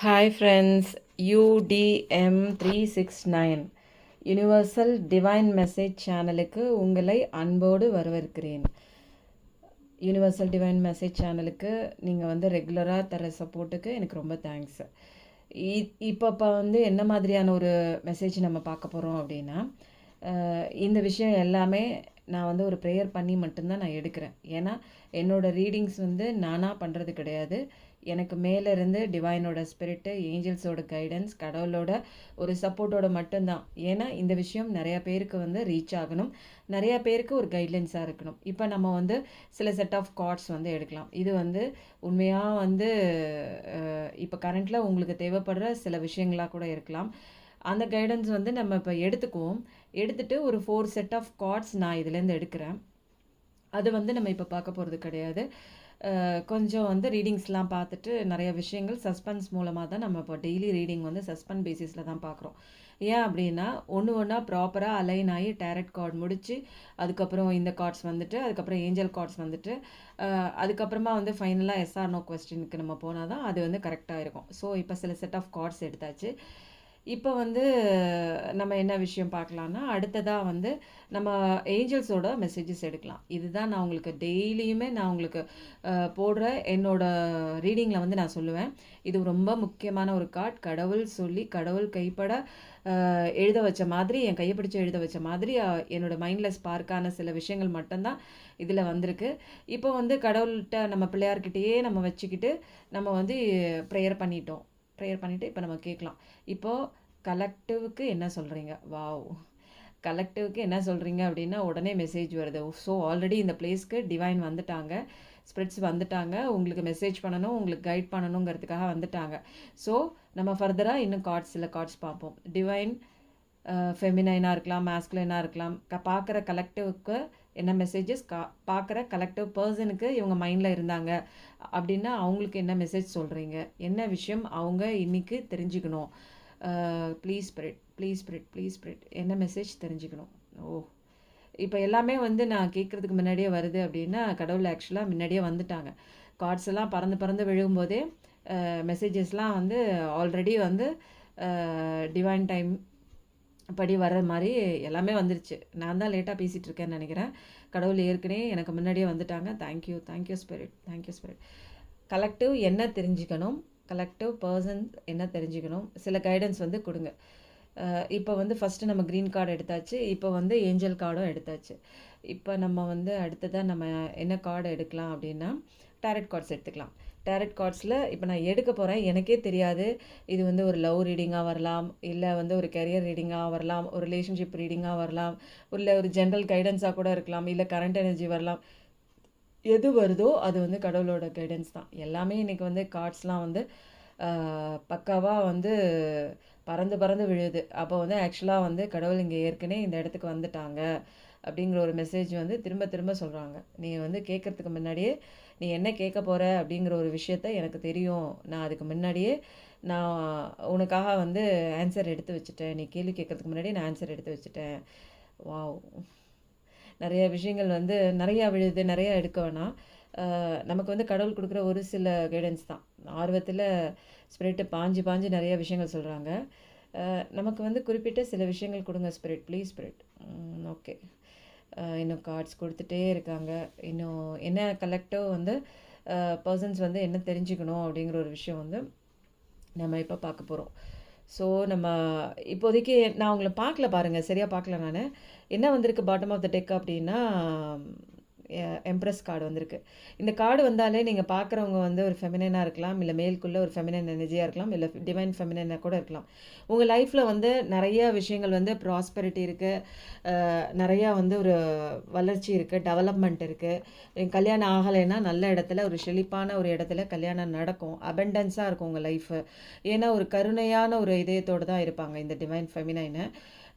Hi friends, UDM 369 universal divine message சேனலுக்கு உங்களை அன்போடு வரவேற்கிறேன். யூனிவர்சல் டிவைன் மெசேஜ் சேனலுக்கு நீங்கள் வந்து ரெகுலராக தர சப்போர்ட்டுக்கு எனக்கு ரொம்ப தேங்க்ஸ். இப்போ வந்து என்ன மாதிரியான ஒரு மெசேஜ் நம்ம பார்க்க போகிறோம் அப்படின்னா, இந்த விஷயம் எல்லாமே நான் வந்து ஒரு ப்ரேயர் பண்ணி மட்டும்தான் நான் எடுக்கிறேன். ஏன்னா என்னோடய ரீடிங்ஸ் வந்து நானாக பண்ணுறது கிடையாது. எனக்கு மேலேருந்து டிவைனோட ஸ்பிரிட்டு, ஏஞ்சல்ஸோட கைடன்ஸ், கடவுளோட ஒரு சப்போர்ட்டோட மட்டும்தான். ஏன்னா இந்த விஷயம் நிறையா பேருக்கு வந்து ரீச் ஆகணும், நிறையா பேருக்கு ஒரு கைட்லைன்ஸாக இருக்கணும். இப்போ நம்ம வந்து சில செட் ஆஃப் கார்ட்ஸ் வந்து எடுக்கலாம். இது வந்து உண்மையாக வந்து இப்போ கரண்ட்டில் உங்களுக்கு தேவைப்படுற சில விஷயங்களாக கூட இருக்கலாம். அந்த கைடன்ஸ் வந்து நம்ம இப்போ எடுத்துக்குவோம். எடுத்துகிட்டு ஒரு 4 செட் ஆஃப் கார்ட்ஸ் நான் இதுலேருந்து எடுக்கிறேன். அது வந்து நம்ம இப்போ பார்க்க போகிறது கிடையாது. கொஞ்சம் வந்து ரீடிங்ஸ்லாம் பார்த்துட்டு நிறைய விஷயங்கள் சஸ்பென்ஸ் மூலமாக தான் நம்ம இப்போ டெய்லி ரீடிங் வந்து சஸ்பென்ஸ் பேசிஸில் தான் பார்க்குறோம். ஏன் அப்படின்னா ஒன்று ஒன்றா ப்ராப்பராக அலைன் ஆகி டேரட் கார்டு முடித்து அதுக்கப்புறம் இந்த கார்ட்ஸ் வந்துட்டு அதுக்கப்புறம் ஏஞ்சல் கார்ட்ஸ் வந்துட்டு அதுக்கப்புறமா வந்து ஃபைனலாக எஸ்ஆர் நோ கொஸ்டினுக்கு நம்ம போனால் தான் அது வந்து கரெக்டாக இருக்கும். ஸோ இப்போ சில செட் ஆஃப் கார்ட்ஸ் எடுத்தாச்சு. இப்போ வந்து நம்ம என்ன விஷயம் பார்க்கலான்னா, அடுத்ததாக வந்து நம்ம ஏஞ்சல்ஸோட மெசேஜஸ் எடுக்கலாம். இதுதான் நான் உங்களுக்கு டெய்லியுமே நான் உங்களுக்கு போடுற என்னோட ரீடிங்கில் வந்து நான் சொல்லுவேன். இது ரொம்ப முக்கியமான ஒரு கார்ட். கடவுள் சொல்லி கடவுள் கைப்பட எழுத வச்ச மாதிரி, என் கையை பிடிச்சி எழுத வச்ச மாதிரி என்னோட மைண்டில் ஸ்பார்க்கான சில விஷயங்கள் மட்டும்தான் இதில் வந்திருக்கு. இப்போ வந்து கடவுள்கிட்ட நம்ம பிள்ளையார்கிட்டயே நம்ம வச்சுக்கிட்டு நம்ம வந்து ப்ரேயர் பண்ணிட்டோம். ப்ரேயர் பண்ணிவிட்டு இப்போ நம்ம கேட்கலாம். இப்போது கலெக்டிவ்க்கு என்ன சொல்கிறீங்க? வாவ்! கலெக்டிவ்க்கு என்ன சொல்கிறீங்க அப்படின்னா உடனே மெசேஜ் வருது. ஸோ ஆல்ரெடி இந்த பிளேஸ்க்கு டிவைன் வந்துட்டாங்க, ஸ்பிரிட்ஸ் வந்துட்டாங்க, உங்களுக்கு மெசேஜ் பண்ணணும், உங்களுக்கு கைட் பண்ணணுங்கிறதுக்காக வந்துட்டாங்க. ஸோ நம்ம ஃபர்தராக இன்னும் சில கார்ட்ஸ் பார்ப்போம். டிவைன் ஃபெமினைனாக இருக்கலாம், மேஸ்குலைனாக இருக்கலாம். பார்க்குற கலெக்டிவ்க்கு என்ன மெசேஜஸ், பார்க்குற கலெக்டிவ் பர்சனுக்கு இவங்க மைண்டில் இருந்தாங்க அப்படின்னா அவங்களுக்கு என்ன மெசேஜ் சொல்கிறீங்க, என்ன விஷயம் அவங்க இன்றைக்கி தெரிஞ்சுக்கணும். Please spirit, please spirit, please spirit, என்ன மெசேஜ் தெரிஞ்சுக்கணும். இப்போ எல்லாமே வந்து நான் கேட்குறதுக்கு முன்னாடியே வருது அப்படின்னா கடவுள் ஆக்சுவலாக முன்னாடியே வந்துட்டாங்க. கார்ட்ஸ் எல்லாம் பறந்து பறந்து விழுகும்போதே மெசேஜஸ்லாம் வந்து ஆல்ரெடி வந்து டிவைன் டைம் படி வர்ற மாதிரி எல்லாமே வந்துருச்சு. நான் தான் லேட்டாக பேசிகிட்டு இருக்கேன்னு நினைக்கிறேன். கடவுள் ஏற்கனவே எனக்கு முன்னாடியே வந்துட்டாங்க. Thank you, thank you spirit, thank you spirit. Collective என்ன தெரிஞ்சுக்கணும், கலெக்டிவ் பர்சன்ஸ் என்ன தெரிஞ்சுக்கணும், சில கைடன்ஸ் வந்து கொடுங்க. இப்போ வந்து ஃபஸ்ட்டு நம்ம க்ரீன் கார்டு எடுத்தாச்சு, இப்போ வந்து ஏஞ்சல் கார்டும் எடுத்தாச்சு. இப்போ நம்ம வந்து அடுத்ததாக நம்ம என்ன கார்டு எடுக்கலாம் அப்படின்னா டேரட் கார்ட்ஸ் எடுத்துக்கலாம். டேரட் கார்ட்ஸில் இப்போ நான் எடுக்க போகிறேன். எனக்கே தெரியாது இது வந்து ஒரு லவ் ரீடிங்காக வரலாம், இல்லை வந்து ஒரு கெரியர் ரீடிங்காக வரலாம், ஒரு ரிலேஷன்ஷிப் ரீடிங்காக வரலாம், இல்லை ஒரு ஜென்ரல் கைடன்ஸாக கூட இருக்கலாம், இல்லை கரண்ட் எனர்ஜி வரலாம். எது வருதோ அது வந்து கடவுளோட கைடன்ஸ் தான். எல்லாமே இன்றைக்கி வந்து கார்ட்ஸ்லாம் வந்து பக்காவாக வந்து பறந்து பறந்து விழுது. அப்போ வந்து ஆக்சுவலாக வந்து கடவுள் இங்கே ஏற்கனவே இந்த இடத்துக்கு வந்துட்டாங்க அப்படிங்கிற ஒரு மெசேஜ் வந்து திரும்ப திரும்ப சொல்கிறாங்க. நீ வந்து கேட்குறதுக்கு முன்னாடியே நீ என்ன கேட்க போகிற அப்படிங்கிற ஒரு விஷயத்த எனக்கு தெரியும். நான் அதுக்கு முன்னாடியே நான் உனக்காக வந்து ஆன்சர் எடுத்து வச்சுட்டேன். நீ கேள்வி கேட்குறதுக்கு முன்னாடியே நான் ஆன்சர் எடுத்து வச்சுட்டேன். வாவ்! நிறைய விஷயங்கள் வந்து நிறையா விழுது, நிறையா எடுக்க வேணாம். நமக்கு வந்து கடவுள் கொடுக்குற ஒரு சில கைடன்ஸ் தான். ஆர்வத்தில் ஸ்பிரிட்டு பாஞ்சு பாஞ்சு நிறைய விஷயங்கள் சொல்கிறாங்க. நமக்கு வந்து குறிப்பிட்ட சில விஷயங்கள் கொடுங்க ஸ்பிரிட், ப்ளீஸ் ஸ்பிரிட். ஓகே, இன்னும் கார்ட்ஸ் கொடுத்துட்டே இருக்காங்க. இன்னும் என்ன கலெக்டிவ் வந்து பர்சன்ஸ் வந்து என்ன தெரிஞ்சுக்கணும் அப்படிங்கிற ஒரு விஷயம் வந்து நம்ம இப்போ பார்க்க போகிறோம். ஸோ நம்ம இப்போதைக்கு நான் உங்களை பார்க்கல பாருங்கள், சரியாக பார்க்கல நான். என்ன வந்திருக்கு பாட்டம் ஆஃப் த டெக் அப்படின்னா எம்ப்ரஸ் கார்டு வந்திருக்கு. இந்த கார்டு வந்தாலே நீங்கள் பார்க்குறவங்க வந்து ஒரு ஃபெமினைனாக இருக்கலாம், இல்லை மேல்குள்ளே ஒரு ஃபெமினைன் எனர்ஜியாக இருக்கலாம், இல்லை டிவைன் ஃபெமினைனாக கூட இருக்கலாம். உங்கள் லைஃப்பில் வந்து நிறையா விஷயங்கள் வந்து ப்ராஸ்பெரிட்டி இருக்குது, நிறையா வந்து ஒரு வளர்ச்சி இருக்குது, டெவலப்மெண்ட் இருக்குது. கல்யாணம் ஆகலைன்னா நல்ல இடத்துல ஒரு செழிப்பான ஒரு இடத்துல கல்யாணம் நடக்கும், அபெண்டன்ஸாக இருக்கும் உங்கள் லைஃபு. ஏன்னா ஒரு கருணையான ஒரு இதயத்தோடு தான் இருப்பாங்க இந்த டிவைன் ஃபெமினைனை.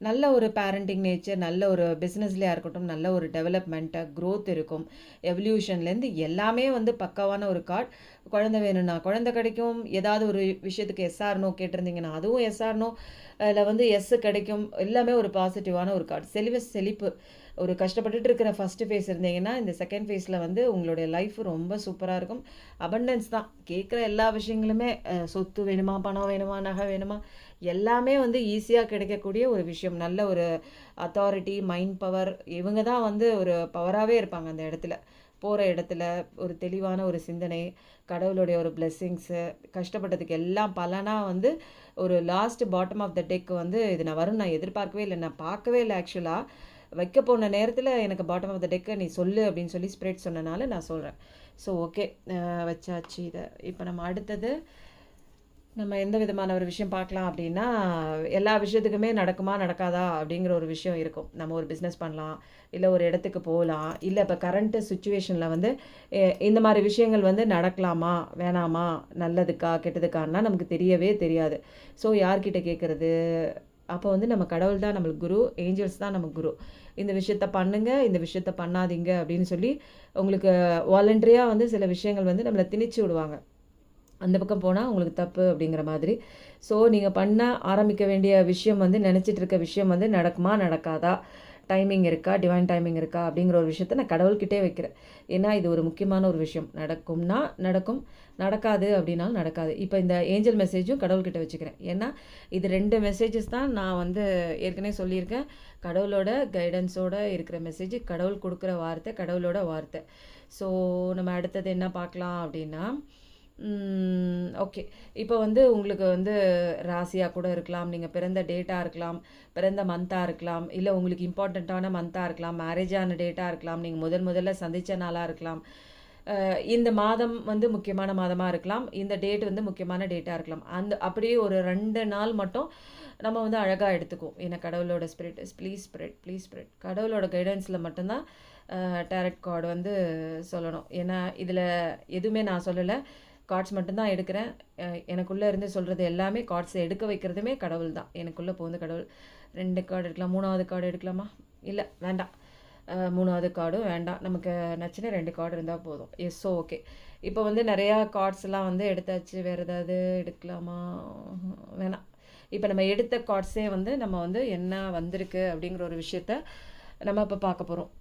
நல்ல ஒரு பேரண்டிங் நேச்சர், நல்ல ஒரு பிஸ்னஸ்லையாக இருக்கட்டும், நல்ல ஒரு டெவலப்மெண்ட்டு, க்ரோத் இருக்கும். எவல்யூஷன்லேருந்து எல்லாமே வந்து பக்காவான ஒரு கார்டு. குழந்தை வேணும்னா குழந்தை கிடைக்கும், ஏதாவது ஒரு விஷயத்துக்கு எஸ்ஆர்னோ கேட்டிருந்தீங்கன்னா அதுவும் எஸ்ஆர்னோ இல்லை வந்து எஸ்ஸு கிடைக்கும். எல்லாமே ஒரு பாசிட்டிவான ஒரு கார்டு. செழிப்பு, ஒரு கஷ்டப்பட்டுட்டு இருக்கிற ஃபஸ்ட்டு ஃபேஸ் இருந்தீங்கன்னா இந்த செகண்ட் ஃபேஸில் வந்து உங்களுடைய லைஃப் ரொம்ப சூப்பராக இருக்கும். அபண்டன்ஸ் தான். கேட்குற எல்லா விஷயங்களுமே சொத்து வேணுமா, பணம் வேணுமா, நகை வேணுமா, எல்லாமே வந்து ஈஸியாக கிடைக்கக்கூடிய ஒரு விஷயம். நல்ல ஒரு அத்தாரிட்டி, மைண்ட் பவர், இவங்க தான் வந்து ஒரு பவராகவே இருப்பாங்க அந்த இடத்துல. போகிற இடத்துல ஒரு தெளிவான ஒரு சிந்தனை, கடவுளுடைய ஒரு பிளெஸ்ஸிங்ஸு, கஷ்டப்பட்டதுக்கு எல்லாம் பலனாக வந்து ஒரு last bottom of the deck வந்து இது நான் வரும் நான் எதிர்பார்க்கவே இல்லை, நான் பார்க்கவே இல்லை. ஆக்சுவலாக வைக்க போன நேரத்தில் எனக்கு பாட்டம் ஆஃப் த டெக்கை நீ சொல்லு அப்படின்னு சொல்லி ஸ்ப்ரெட் சொன்னனால நான் சொல்கிறேன். ஸோ ஓகே, வச்சாச்சு இதை. இப்போ நம்ம அடுத்தது நம்ம எந்த விதமான ஒரு விஷயம் பார்க்கலாம் அப்படின்னா, எல்லா விஷயத்துக்குமே நடக்குமா நடக்காதா அப்படிங்கிற ஒரு விஷயம் இருக்கும். நம்ம ஒரு பிஸ்னஸ் பண்ணலாம், இல்லை ஒரு இடத்துக்கு போகலாம், இல்லை இப்போ கரண்ட்டு சுச்சுவேஷனில் வந்து இந்த மாதிரி விஷயங்கள் வந்து நடக்கலாமா வேணாமா, நல்லதுக்கா கெட்டதுக்கான்னா நமக்கு தெரியவே தெரியாது. ஸோ யார்கிட்ட கேட்குறது? அப்போ வந்து நம்ம கடவுள் தான் நம்மளுக்கு குரு, ஏஞ்சல்ஸ் தான் நமக்கு குரு. இந்த விஷயத்த பண்ணுங்க, இந்த விஷயத்த பண்ணாதீங்க அப்படின்னு சொல்லி உங்களுக்கு வாலண்டரியாக வந்து சில விஷயங்கள் வந்து நம்மளை திணிச்சு விடுவாங்க. அந்த பக்கம் போனால் உங்களுக்கு தப்பு அப்படிங்கிற மாதிரி. ஸோ நீங்கள் பண்ண ஆரம்பிக்க வேண்டிய விஷயம் வந்து நினச்சிட்டு இருக்க விஷயம் வந்து நடக்குமா நடக்காதா, டைமிங் இருக்கா, டிவைன் டைமிங் இருக்கா அப்படிங்கிற ஒரு விஷயத்த நான் கடவுள்கிட்டே வைக்கிறேன். ஏன்னா இது ஒரு முக்கியமான ஒரு விஷயம். நடக்கும்னா நடக்கும், நடக்காது அப்படின்னாலும் நடக்காது. இப்போ இந்த ஏஞ்சல் மெசேஜும் கடவுள்கிட்ட வச்சுக்கிறேன். ஏன்னா இது 2 மெசேஜஸ் தான் நான் வந்து ஏற்கனவே சொல்லியிருக்கேன். கடவுளோட கைடன்ஸோடு இருக்கிற மெசேஜ், கடவுள் கொடுக்குற வார்த்தை, கடவுளோட வார்த்தை. ஸோ நம்ம அடுத்தது என்ன பார்க்கலாம் அப்படின்னா, ஓகே. இப்போ வந்து உங்களுக்கு வந்து ராசியாக கூட இருக்கலாம், நீங்கள் பிறந்த டேட்டாக இருக்கலாம், பிறந்த மந்த்தாக இருக்கலாம், இல்லை உங்களுக்கு இம்பார்ட்டண்ட்டான மந்த்தாக இருக்கலாம், மேரேஜான டேட்டாக இருக்கலாம், நீங்கள் முதல்ல சந்தித்த நாளாக இருக்கலாம், இந்த மாதம் வந்து முக்கியமான மாதமாக இருக்கலாம், இந்த டேட் வந்து முக்கியமான டேட்டாக இருக்கலாம். அப்படியே ஒரு 2 நாள் மட்டும் நம்ம வந்து அழகாக எடுத்துக்குவோம். ஏன்னா கடவுளோட ஸ்பிரிட் ப்ளீஸ் ஸ்ப்ரெட் கடவுளோட கைடன்ஸில் மட்டும்தான் டேரட் கார்டு வந்து சொல்லணும். ஏன்னா இதில் எதுவுமே நான் சொல்லலை, கார்ட்ஸ் மட்டும்தான் எடுக்கிறேன். எனக்குள்ளே இருந்து சொல்கிறது எல்லாமே, கார்ட்ஸை எடுக்க வைக்கிறதுமே கடவுள் தான். எனக்குள்ளே போந்து கடவுள். 2 கார்டு எடுக்கலாம், 3வது கார்டு எடுக்கலாமா? இல்லை வேண்டாம், 3வது கார்டும் வேண்டாம், நமக்கு நச்சுன்னா 2 கார்டு இருந்தால் போதும். Yes, so okay. இப்போ வந்து நிறையா கார்ட்ஸ்லாம் வந்து எடுத்தாச்சு. வேறு ஏதாவது எடுக்கலாமா? வேணாம். இப்போ நம்ம எடுத்த கார்ட்ஸே வந்து நம்ம வந்து என்ன வந்திருக்கு அப்படிங்கிற ஒரு விஷயத்த நம்ம இப்போ பார்க்க போகிறோம்.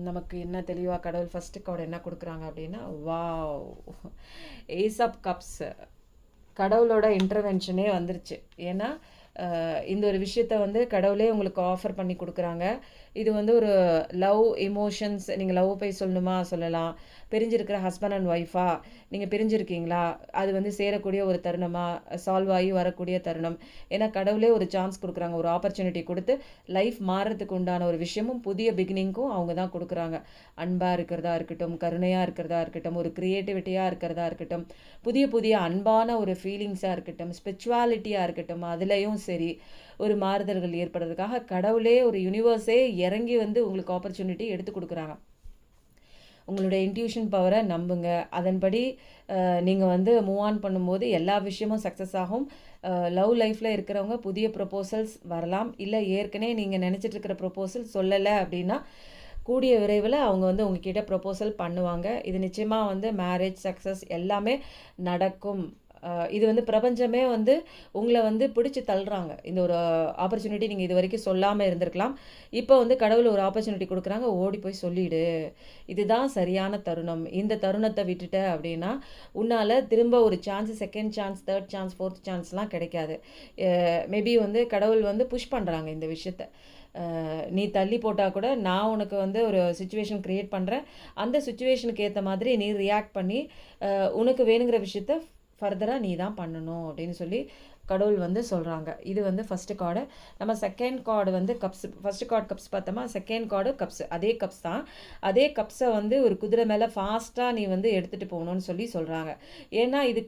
நமக்கு என்ன தெளிவாக கடவுள் ஃபஸ்ட்டு கார்டு என்ன கொடுக்குறாங்க அப்படின்னா, வாவ், ஏஸ் ஆஃப் கப்ஸ். கடவுளோட இன்டர்வென்ஷனே வந்துருச்சு. ஏன்னா இந்த ஒரு விஷயத்த வந்து கடவுளே உங்களுக்கு ஆஃபர் பண்ணி கொடுக்குறாங்க. இது வந்து ஒரு லவ் எமோஷன்ஸ். நீங்கள் லவ் போய் சொல்லணுமா சொல்லலாம். பிரிஞ்சிருக்கிற ஹஸ்பண்ட் அண்ட் ஒய்ஃபா, நீங்கள் பிரிஞ்சிருக்கீங்களா, அது வந்து சேரக்கூடிய ஒரு தருணமாக, சால்வ் ஆகி வரக்கூடிய தருணம். ஏன்னா கடவுளே ஒரு சான்ஸ் கொடுக்குறாங்க, ஒரு ஆப்பர்ச்சுனிட்டி கொடுத்து லைஃப் மாறுறதுக்கு உண்டான ஒரு விஷயமும் புதிய பிகினிங்க்கும் அவங்க தான் கொடுக்குறாங்க. அன்பாக இருக்கிறதா இருக்கட்டும், கருணையாக இருக்கிறதா இருக்கட்டும், ஒரு க்ரியேட்டிவிட்டியாக இருக்கிறதா இருக்கட்டும், புதிய புதிய அன்பான ஒரு ஃபீலிங்ஸாக இருக்கட்டும், ஸ்பிரிச்சுவாலிட்டியாக இருக்கட்டும், அதுலேயும் சரி ஒரு மாறுதல்கள் ஏற்படுறதுக்காக கடவுளே, ஒரு யூனிவர்ஸே இறங்கி வந்து உங்களுக்கு ஆப்பர்ச்சுனிட்டி எடுத்து கொடுக்குறாங்க. உங்களுடைய இன்ட்யூஷன் பவரை நம்புங்க. அதன்படி நீங்கள் வந்து மூவ் ஆன் பண்ணும்போது எல்லா விஷயமும் சக்ஸஸ் ஆகும். லவ் லைஃப்பில் இருக்கிறவங்க புதிய ப்ரொப்போசல்ஸ் வரலாம். இல்லை ஏற்கனவே நீங்கள் நினச்சிட்டு இருக்கிற ப்ரொப்போசல் சொல்லலை அப்படின்னா கூடிய விரைவில் அவங்க வந்து உங்ககிட்ட ப்ரொப்போசல் பண்ணுவாங்க. இது நிச்சயமாக வந்து மேரேஜ் சக்ஸஸ் எல்லாமே நடக்கும். இது வந்து பிரபஞ்சமே வந்து உங்களை வந்து பிடிச்சி தள்ளுறாங்க. இந்த ஒரு ஆப்பர்ச்சுனிட்டி நீங்கள் இது வரைக்கும் சொல்லாமல் இருந்திருக்கலாம். இப்போ வந்து கடவுள் ஒரு ஆப்பர்ச்சுனிட்டி கொடுக்குறாங்க, ஓடி போய் சொல்லிவிடு, இதுதான் சரியான தருணம். இந்த தருணத்தை விட்டுட்ட அப்படின்னா உன்னால் திரும்ப ஒரு chance, second chance, third chance, fourth சான்ஸ்லாம் கிடைக்காது. மேபி வந்து கடவுள் வந்து புஷ் பண்ணுறாங்க இந்த விஷயத்த. நீ தள்ளி போட்டால் கூட நான் உனக்கு வந்து ஒரு சுச்சுவேஷன் க்ரியேட் பண்ணுறேன், அந்த சுச்சுவேஷனுக்கு ஏற்ற மாதிரி நீ ரியாக்ட் பண்ணி உனக்கு வேணுங்கிற விஷயத்த ஃபர்தராக நீ தான் பண்ணணும் அப்படின்னு சொல்லி கடவுள் வந்து சொல்கிறாங்க. இது வந்து ஃபஸ்ட்டு கார்டு. நம்ம செகண்ட் கார்டு வந்து கப்ஸ். ஃபஸ்ட்டு கார்டு கப்ஸ் பார்த்தோமா, செகண்ட் கார்டு கப்ஸ். அதே கப்ஸ் தான். அதே கப்ஸை வந்து ஒரு குதிரை மேலே ஃபாஸ்ட்டாக நீ வந்து எடுத்துகிட்டு போகணும்னு சொல்லி சொல்கிறாங்க. ஏன்னா இது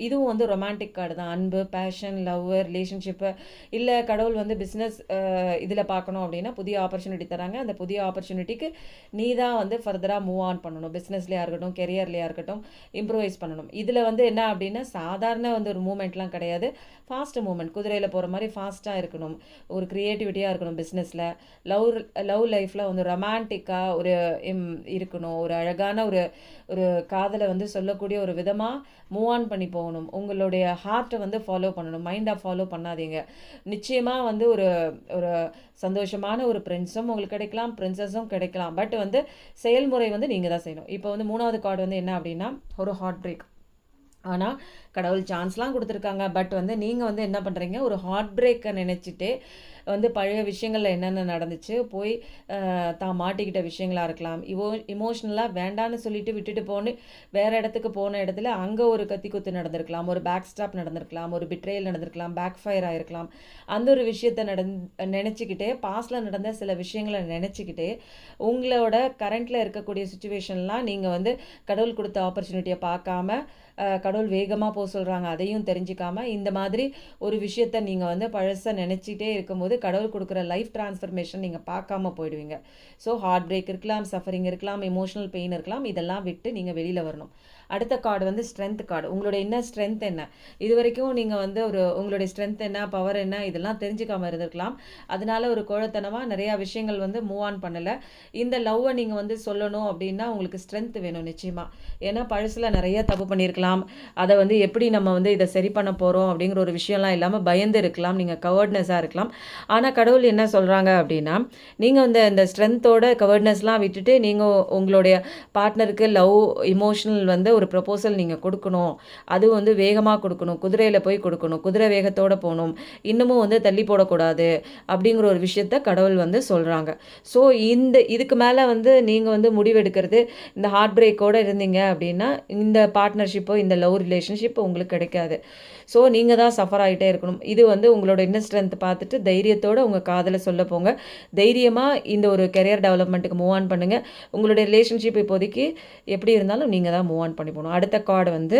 இதுவும் வந்து ரொமான்டிக் கார்டு தான். அன்பு, பேஷன், லவ், ரிலேஷன்ஷிப்பு, இல்லை கடவுள் வந்து பிஸ்னஸ் இதில் பார்க்கணும் அப்படின்னா புதிய ஆப்பர்ச்சுனிட்டி தராங்க. அந்த புதிய ஆப்பர்ச்சுனிட்டிக்கு நீ தான் வந்து ஃபர்தராக மூவ் ஆன் பண்ணணும். பிஸ்னஸ்லேயா இருக்கட்டும், கெரியர்லேயா இருக்கட்டும், இம்ப்ரூவைஸ் பண்ணணும். இதில் வந்து என்ன அப்படின்னா அப்படின்னா சாதாரண வந்து ஒரு மூமெண்ட்லாம் கிடையாது. ஃபாஸ்ட் மூமெண்ட், குதிரையில் போகிற மாதிரி ஃபாஸ்ட்டாக இருக்கணும். ஒரு க்ரியேட்டிவிட்டியாக இருக்கணும் பிஸ்னஸில். லவ் லவ் லைஃப்பில் வந்து ரொமான்டிக்காக ஒரு இருக்கணும். ஒரு அழகான ஒரு ஒரு காதலை வந்து சொல்லக்கூடிய ஒரு விதமாக மூவ் ஆன் பண்ணி போகணும். உங்களுடைய ஹார்ட்டை வந்து ஃபாலோ பண்ணணும், மைண்டை ஃபாலோ பண்ணாதீங்க. நிச்சயமாக வந்து ஒரு ஒரு சந்தோஷமான ஒரு பிரின்ஸும் உங்களுக்கு கிடைக்கலாம், பிரின்சஸும் கிடைக்கலாம். பட் வந்து செயல்முறை வந்து நீங்கள் தான் செய்யணும். இப்போ வந்து 3வது கார்டு வந்து என்ன அப்படின்னா ஒரு ஹார்ட் பிரேக். ஆனால் கடவுள் சான்ஸ்லாம் கொடுத்துருக்காங்க. பட் வந்து நீங்கள் வந்து என்ன பண்ணுறீங்க, ஒரு ஹார்ட் பிரேக்கை நினச்சிட்டு வந்து பழைய விஷயங்களில் என்னென்ன நடந்துச்சு, போய் தான் மாட்டிக்கிட்ட விஷயங்களாக இருக்கலாம், இமோஷ்னலாக வேண்டான்னு சொல்லிட்டு விட்டுட்டு வேறு இடத்துக்கு போன இடத்துல அங்கே ஒரு கத்தி குத்து நடந்திருக்கலாம், ஒரு பேக் ஸ்டாப் நடந்திருக்கலாம், ஒரு பிட்ரேல் நடந்திருக்கலாம், பேக் ஃபயர் ஆகிருக்கலாம். அந்த ஒரு விஷயத்தை நினச்சிக்கிட்டே பாஸ்டில் நடந்த சில விஷயங்களை நினச்சிக்கிட்டே உங்களோட கரண்ட்டில் இருக்கக்கூடிய சுச்சுவேஷன்லாம் நீங்கள் வந்து கடவுள் கொடுத்த ஆப்பர்ச்சுனிட்டியை பார்க்காம கடவுள் வேகமாக போக சொல்கிறாங்க அதையும் தெரிஞ்சிக்காம இந்த மாதிரி ஒரு விஷயத்த நீங்கள் வந்து பழசை நினச்சிட்டே இருக்கும்போது கடவுள் கொடுக்குற லைஃப் டிரான்ஸ்ஃபர்மேஷன் நீங்கள் பார்க்காம போயிடுவீங்க. ஸோ ஹார்ட் பிரேக் இருக்கலாம், சஃபரிங் இருக்கலாம், எமோஷனல் பெயின் இருக்கலாம். இதெல்லாம் விட்டு நீங்கள் வெளியில் வரணும். அடுத்த கார்டு வந்து ஸ்ட்ரென்த் கார்டு. உங்களுடைய என்ன ஸ்ட்ரென்த் என்ன, இது வரைக்கும் நீங்கள் வந்து உங்களுடைய ஸ்ட்ரென்த் என்ன, பவர் என்ன, இதெல்லாம் தெரிஞ்சுக்காமல் இருந்திருக்கலாம். அதனால ஒரு கோழத்தனமாக நிறையா விஷயங்கள் வந்து மூவ் ஆன் பண்ணலை. இந்த லவ்வை நீங்கள் வந்து சொல்லணும் அப்படின்னா உங்களுக்கு ஸ்ட்ரென்த் வேணும் நிச்சயமாக. ஏன்னா பழசில் நிறைய தப்பு பண்ணியிருக்கலாம், அதை வந்து எப்படி நம்ம வந்து இதை சரி பண்ண போகிறோம் அப்படிங்கிற ஒரு விஷயம்லாம் இல்லாமல் பயந்து இருக்கலாம், நீங்கள் கவர்ட்னஸாக இருக்கலாம். ஆனால் கடவுள் என்ன சொல்கிறாங்க அப்படின்னா நீங்கள் வந்து இந்த ஸ்ட்ரென்த்தோட கவர்ட்னஸ்லாம் விட்டுட்டு நீங்கள் உங்களுடைய பார்ட்னருக்கு லவ் இமோஷனல் வந்து ஒரு ப்ரப்போசல் நீங்கள் கொடுக்கணும். அது வந்து வேகமாக கொடுக்கணும், குதிரையில் போய் கொடுக்கணும், குதிரை வேகத்தோடு போகணும், இன்னமும் வந்து தள்ளி போடக்கூடாது அப்படிங்கிற ஒரு விஷயத்த கடவுள் வந்து சொல்கிறாங்க. ஸோ இதுக்கு மேலே வந்து நீங்கள் வந்து முடிவெடுக்கிறது இந்த ஹார்ட் பிரேக்கோடு இருந்தீங்க அப்படின்னா இந்த பார்ட்னர்ஷிப்போ இந்த லவ் ரிலேஷன்ஷிப் உங்களுக்கு கிடைக்காது. ஸோ நீங்கள் தான் சஃபர் ஆகிட்டே இருக்கணும். இது வந்து உங்களோட இன்னர் ஸ்ட்ரென்த் பார்த்துட்டு தைரியத்தோடு உங்கள் காதலை சொல்ல போங்க. தைரியமாக இந்த ஒரு கெரியர் டெவலப்மெண்ட்டுக்கு மூவ் ஆன் பண்ணுங்கள். உங்களுடைய ரிலேஷன்ஷிப் இப்போதைக்கு எப்படி இருந்தாலும் நீங்கள் தான் மூவ் ஆன் பண்ணி போகணும். அடுத்த கார்டு வந்து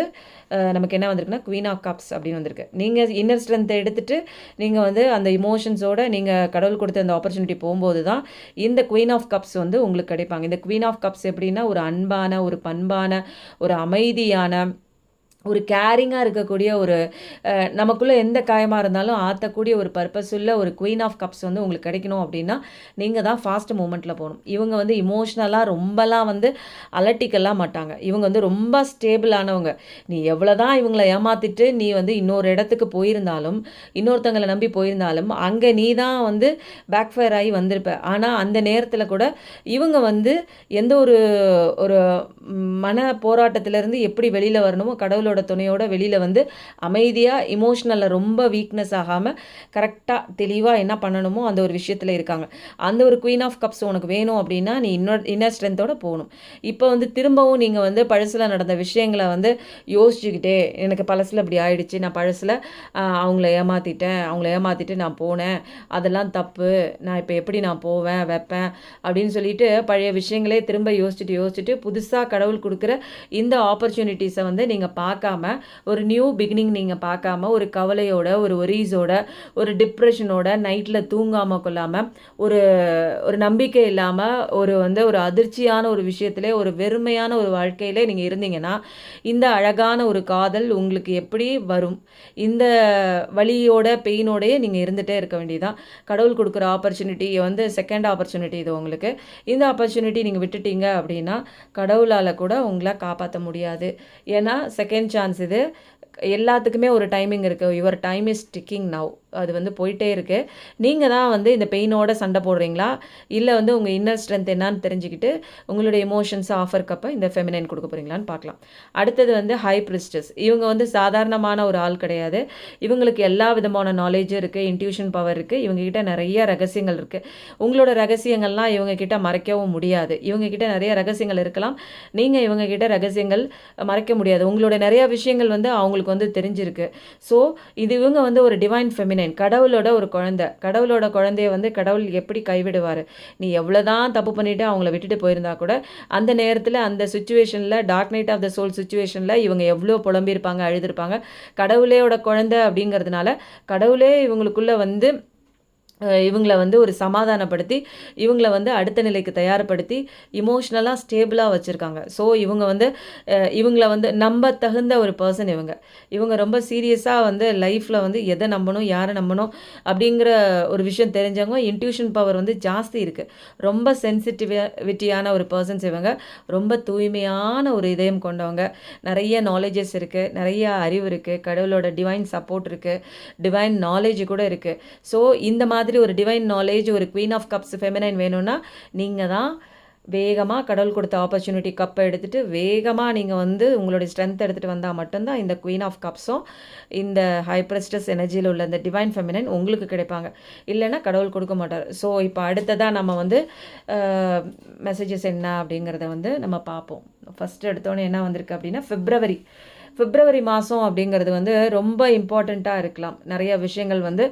நமக்கு என்ன வந்திருக்குன்னா குவீன் ஆஃப் கப்ஸ் அப்படின்னு வந்திருக்கு. நீங்கள் இன்னர் ஸ்ட்ரென்த்தை எடுத்துகிட்டு நீங்கள் வந்து அந்த இமோஷன்ஸோடு நீங்கள் கடவுள் கொடுத்த அந்த ஆப்பர்ச்சுனிட்டி போகும்போது தான் இந்த குவீன் ஆஃப் கப்ஸ் வந்து உங்களுக்கு கிடைப்பாங்க. இந்த குவீன் ஆஃப் கப்ஸ் எப்படின்னா ஒரு அன்பான, ஒரு பண்பான, ஒரு அமைதியான, ஒரு கேரிங்காக இருக்கக்கூடிய ஒரு நமக்குள்ளே எந்த காயமாக இருந்தாலும் ஆற்றக்கூடிய ஒரு பர்பஸ் உள்ள ஒரு குவீன் ஆஃப் கப்ஸ் வந்து உங்களுக்கு கிடைக்கணும் அப்படின்னா நீங்கள் தான் ஃபாஸ்ட் மூமெண்ட்டில் போகணும். இவங்க வந்து இமோஷ்னலாக ரொம்பலாம் வந்து அலட்டிக்கலாம் மாட்டாங்க. இவங்க வந்து ரொம்ப ஸ்டேபிளானவங்க. நீ எவ்வளோ தான் இவங்களை ஏமாற்றிட்டு நீ வந்து இன்னொரு இடத்துக்கு போயிருந்தாலும், இன்னொருத்தங்களை நம்பி போயிருந்தாலும் அங்கே நீ தான் வந்து பேக் ஃபயர் ஆகி வந்திருப்ப. ஆனால் அந்த நேரத்தில் கூட இவங்க வந்து எந்த ஒரு ஒரு மன போராட்டத்திலேருந்து எப்படி வெளியில் வரணுமோ கடவுளோட துணையோட வெளியில் வந்து அமைதியாக இமோஷ்னலில் ரொம்ப வீக்னஸ் ஆகாமல் கரெக்டாக தெளிவாக என்ன பண்ணணுமோ அந்த ஒரு விஷயத்தில் இருக்காங்க. அந்த ஒரு குவீன் ஆஃப் கப்ஸ் உனக்கு வேணும் அப்படின்னா நீ இன்னர் ஸ்ட்ரென்த்தோடு போகணும். இப்போ வந்து திரும்பவும் நீங்கள் வந்து பழசில் நடந்த விஷயங்களை வந்து யோசிச்சுக்கிட்டே எனக்கு பழசில் இப்படி ஆயிடுச்சு, நான் பழசில் அவங்கள ஏமாற்றிட்டு நான் போனேன், அதெல்லாம் தப்பு, நான் இப்போ எப்படி நான் போவேன் வைப்பேன் அப்படின்னு சொல்லிட்டு பழைய விஷயங்களே திரும்ப யோசிச்சுட்டு புதுசாக கடவுள் கொடுக்குற இந்த ஆப்பர்ச்சுனிட்டிஸை வந்து நீங்கள் பார்க்காம ஒரு நியூ பிகினிங் நீங்கள் பார்க்காம ஒரு கவலையோட, ஒரு ஒரீஸோட, ஒரு டிப்ரெஷனோட நைட்டில் தூங்காமல் கொள்ளாமல், ஒரு ஒரு நம்பிக்கை இல்லாமல், ஒரு அதிர்ச்சியான ஒரு விஷயத்திலே, ஒரு வெறுமையான ஒரு வாழ்க்கையிலே நீங்கள் இருந்தீங்கன்னா இந்த அழகான ஒரு காதல் உங்களுக்கு எப்படி வரும்? இந்த வலியோட பெயினோடையே நீங்கள் இருந்துகிட்டே இருக்க வேண்டியதான். கடவுள் கொடுக்குற ஆப்பர்ச்சுனிட்டி வந்து செகண்ட் ஆப்பர்ச்சுனிட்டி இது உங்களுக்கு. இந்த ஆப்பர்ச்சுனிட்டி நீங்கள் விட்டுட்டீங்க அப்படின்னா கடவுளால் கூட உங்களை காப்பாற்ற முடியாது. ஏன்னா செகண்ட் சான்ஸ் இது. எல்லாத்துக்குமே ஒரு டைமிங் இருக்குது. Your time is ticking now. அது வந்து போயிட்டே இருக்குது. நீங்கள் தான் வந்து இந்த பெயினோட சண்டை போடுறீங்களா, இல்லை வந்து உங்கள் இன்னர் ஸ்ட்ரென்த் என்னான்னு தெரிஞ்சுக்கிட்டு உங்களுடைய எமோஷன்ஸை ஆஃபர் கப்பை இந்த ஃபெமினைன் கொடுக்க போகிறீங்களான்னு பார்க்கலாம். அடுத்தது வந்து ஹை பிரிஸ்டஸ். இவங்க வந்து சாதாரணமான ஒரு ஆள் கிடையாது. இவங்களுக்கு எல்லா விதமான நாலேஜும் இருக்குது, இன்ட்யூஷன் பவர் இருக்குது, இவங்ககிட்ட நிறைய ரகசியங்கள் இருக்குது. உங்களோட ரகசியங்கள்லாம் இவங்ககிட்ட மறைக்கவும் முடியாது. இவங்ககிட்ட நிறைய ரகசியங்கள் இருக்கலாம், நீங்கள் இவங்ககிட்ட ரகசியங்கள் மறைக்க முடியாது. உங்களோட நிறைய விஷயங்கள் வந்து அவங்களுக்கு வந்து தெரிஞ்சிருக்கு. ஸோ இவங்க வந்து ஒரு டிவைன் ஃபெமினைன், கடவுளோட ஒரு குழந்தை. கடவுளோட குழந்தைய வந்து கடவுள் எப்படி கைவிடுவார்? நீ எவ்வளோதான் தப்பு பண்ணிவிட்டு அவங்கள விட்டுட்டு போயிருந்தா கூட அந்த நேரத்தில் அந்த சுச்சுவேஷனில் dark night of the soul சுச்சுவேஷனில் இவங்க எவ்வளோ புலம்பியிருப்பாங்க, அழுதுருப்பாங்க. கடவுளோட குழந்தை அப்படிங்கிறதுனால கடவுளே இவங்களுக்குள்ளே வந்து இவங்கள வந்து ஒரு சமாதானப்படுத்தி இவங்கள வந்து அடுத்த நிலைக்கு தயார்படுத்தி இமோஷ்னலாக ஸ்டேபிளாக வச்சுருக்காங்க. ஸோ இவங்க வந்து இவங்கள வந்து நம்ப தகுந்த ஒரு பர்சன் இவங்க. இவங்க ரொம்ப சீரியஸாக வந்து லைஃப்பில் வந்து எதை நம்பணும், யாரை நம்பணும் அப்படிங்கிற ஒரு விஷயம் தெரிஞ்சவங்க. இன்ட்யூஷன் பவர் வந்து ஜாஸ்தி இருக்குது. ரொம்ப சென்சிட்டிவிட்டியான ஒரு பர்சன்ஸ் இவங்க. ரொம்ப தூய்மையான ஒரு இதயம் கொண்டவங்க. நிறைய நாலேஜஸ் இருக்குது, நிறைய அறிவு இருக்குது, கடவுளோட டிவைன் சப்போர்ட் இருக்குது, டிவைன் நாலேஜ் கூட இருக்குது. ஸோ இந்த மாதிரி ஒரு டிவைன் நாலேஜ், ஒரு குவீன் ஆஃப் கப்ஸ் ஃபெமினைன் வேணும்னா நீங்கள் தான் வேகமாக கடவுள் கொடுத்த ஆப்பர்ச்சுனிட்டி கப்பை எடுத்துகிட்டு வேகமாக நீங்கள் வந்து உங்களுடைய ஸ்ட்ரென்த் எடுத்துகிட்டு வந்தால் மட்டும்தான் இந்த குவீன் ஆஃப் கப்ஸும் இந்த ஹைப்ரஸ்டஸ் எனர்ஜியில் உள்ள இந்த டிவைன் ஃபெமினைன் உங்களுக்கு கிடைப்பாங்க. இல்லைன்னா கடவுள் கொடுக்க மாட்டார். ஸோ இப்போ அடுத்ததாக நம்ம வந்து மெசேஜஸ் என்ன அப்படிங்கிறத வந்து நம்ம பார்ப்போம். ஃபஸ்ட்டு எடுத்தோன்னே என்ன வந்திருக்கு அப்படின்னா பிப்ரவரி மாதம் அப்படிங்கிறது வந்து ரொம்ப இம்பார்ட்டண்ட்டாக இருக்கலாம். நிறைய விஷயங்கள் வந்து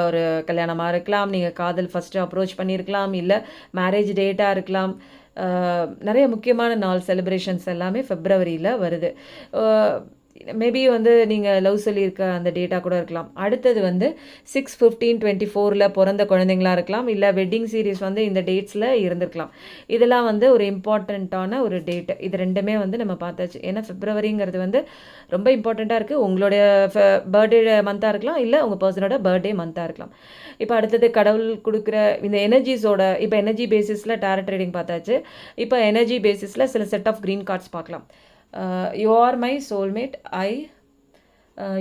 ஒரு கல்யாணமாக இருக்கலாம், நீங்கள் காதல் ஃபஸ்ட்டு அப்ரோச் பண்ணியிருக்கலாம், இல்லை மேரேஜ் டேட்டாக இருக்கலாம். நிறைய முக்கியமான நாள் செலிப்ரேஷன்ஸ் எல்லாமே பிப்ரவரியில் வருது. மேபி வந்து நீங்கள் லவ் சொல்லியிருக்க அந்த டேட்டா கூட இருக்கலாம். அடுத்தது வந்து 6/15/24 பிறந்த குழந்தைங்களா இருக்கலாம், இல்லை வெட்டிங் சீரீஸ் வந்து இந்த டேட்ஸில் இருந்திருக்கலாம். இதெல்லாம் வந்து ஒரு இம்பார்ட்டண்ட்டான ஒரு டேட்டு. இது ரெண்டுமே வந்து நம்ம பார்த்தாச்சு. ஏன்னா பிப்ரவரிங்கிறது வந்து ரொம்ப இம்பார்ட்டண்ட்டாக இருக்குது. உங்களுடைய பர்த்டே மந்த்தாக இருக்கலாம், இல்லை உங்கள் பர்சனோட பர்த்டே மந்த்தாக இருக்கலாம். இப்போ அடுத்தது கடவுள் கொடுக்குற இந்த எனர்ஜிஸோட, இப்போ எனர்ஜி பேசிஸில் டேரட் ரீடிங் பார்த்தாச்சு. இப்போ எனர்ஜி பேசிஸில் சில செட் ஆஃப் க்ரீன் கார்ட்ஸ் பார்க்கலாம். You are my soulmate.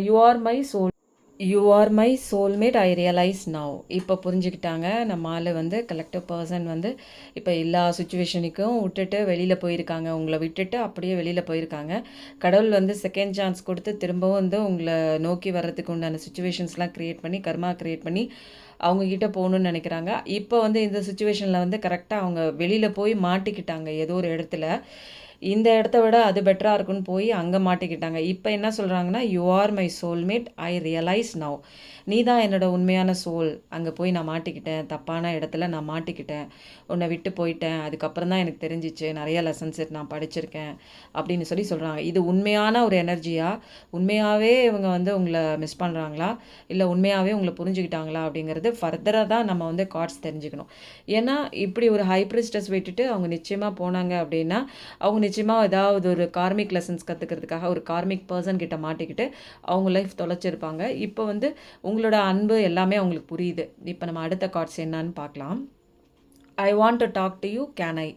You are my soulmate. I realize now. இப்போ புரிஞ்சுக்கிட்டாங்க நம்ம ஆள் வந்து கலெக்டிவ் பர்சன் வந்து இப்போ எல்லா சுச்சுவேஷனுக்கும் விட்டுட்டு வெளியில் போயிருக்காங்க. உங்களை விட்டுட்டு அப்படியே வெளியில் போயிருக்காங்க. கடவுள் வந்து செகண்ட் சான்ஸ் கொடுத்து திரும்பவும் வந்து உங்களை நோக்கி வர்றதுக்கு உண்டான சுச்சுவேஷன்ஸ்லாம் க்ரியேட் பண்ணி, கர்மா க்ரியேட் பண்ணி அவங்கக்கிட்ட போகணுன்னு நினைக்கிறாங்க. இப்போ வந்து இந்த சுச்சுவேஷனில் வந்து கரெக்டாக அவங்க வெளியில் போய் மாட்டிக்கிட்டாங்க ஏதோ ஒரு இடத்துல. இந்த இடத்த விட அது பெட்டராக இருக்குன்னு போய் அங்கே மாட்டிக்கிட்டாங்க. இப்போ என்ன சொல்கிறாங்கன்னா, you are my soulmate, I realise now. நீ தான் என்னோடய உண்மையான சோல். அங்கே போய் நான் மாட்டிக்கிட்டேன், தப்பான இடத்துல நான் மாட்டிக்கிட்டேன், உன்னை விட்டு போயிட்டேன். அதுக்கப்புறம் தான் எனக்கு தெரிஞ்சிச்சு நிறைய லெசன்ஸ் நான் படிச்சிருக்கேன் அப்படின்னு சொல்கிறாங்க. இது உண்மையான ஒரு எனர்ஜியா, உண்மையாகவே இவங்க வந்து உங்களை மிஸ் பண்ணுறாங்களா, இல்லை உண்மையாகவே உங்களை புரிஞ்சுக்கிட்டாங்களா அப்படிங்கிறது ஃபர்தராக தான் நம்ம வந்து கார்ட்ஸ் தெரிஞ்சுக்கணும். ஏன்னா இப்படி ஒரு ஹை பிரிஸ்டஸ் விட்டுட்டு அவங்க நிச்சயமாக போனாங்க அப்படின்னா அவங்க நிச்சயமாக ஏதாவது ஒரு கார்மிக் லெசன்ஸ் கற்றுக்கிறதுக்காக ஒரு கார்மிக் பர்சன் கிட்ட மாட்டிக்கிட்டு அவங்க லைஃப் தொலைச்சிருப்பாங்க. இப்போ வந்து உங்களோட அன்பு எல்லாமே அவங்களுக்கு புரியுது. இப்போ நம்ம அடுத்த கார்ட்ஸ் என்னன்னு பார்க்கலாம். I want to talk to you, can I?